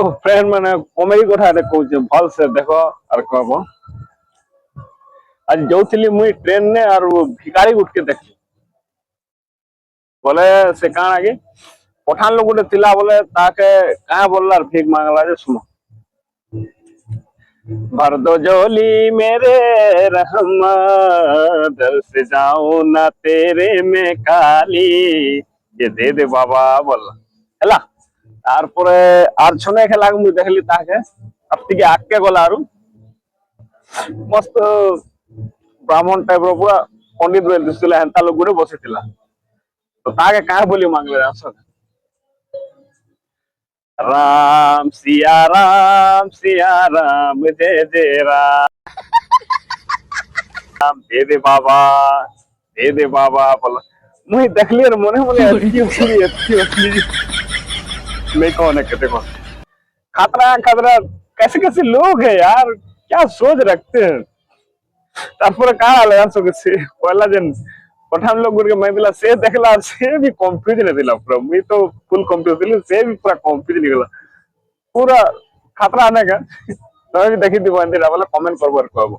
तो फ्रेंड मैंने कॉमेडी कथा कहूँ भल से देख और कहब आज जो मुई ट्रेन ने और भिखारी उठ के देखी बोले से कान आगे पठान लोग गोटे थिला बोले ताके क्या बोलला भीख मांगला जे सुनो भर दो झोली मेरे रहमत दर से जाऊं ना तेरे में काली ये दे बाबा बोला हेला तारपरे आर छने खेला मुई देखली ताके अब तिके आके गला आरु मस्त ब्राह्मण टाइप रो पूरा पंडित बेल दिसला हेंता लोग गुडे बसिथिला तो ताके का बोली मांगले आसो राम सिया राम जय जय राम दे बाबा बोला मुई देखली रे मने मने अच्छी असली मैं कौन है कहते कौन खतरा खतरा कैसे कैसे लोग है यार क्या सोच रखते हैं तारपरे का आले यार सो से पहला दिन पठान लोग गुड के मैं दिला से देखला से भी कंफ्यूज नहीं दिला पूरा मैं तो फुल कंफ्यूज दिली से भी पूरा कंफ्यूज निकला पूरा खतरा आने का तो भी देखी दी बंदे वाला कमेंट करबर कहबो।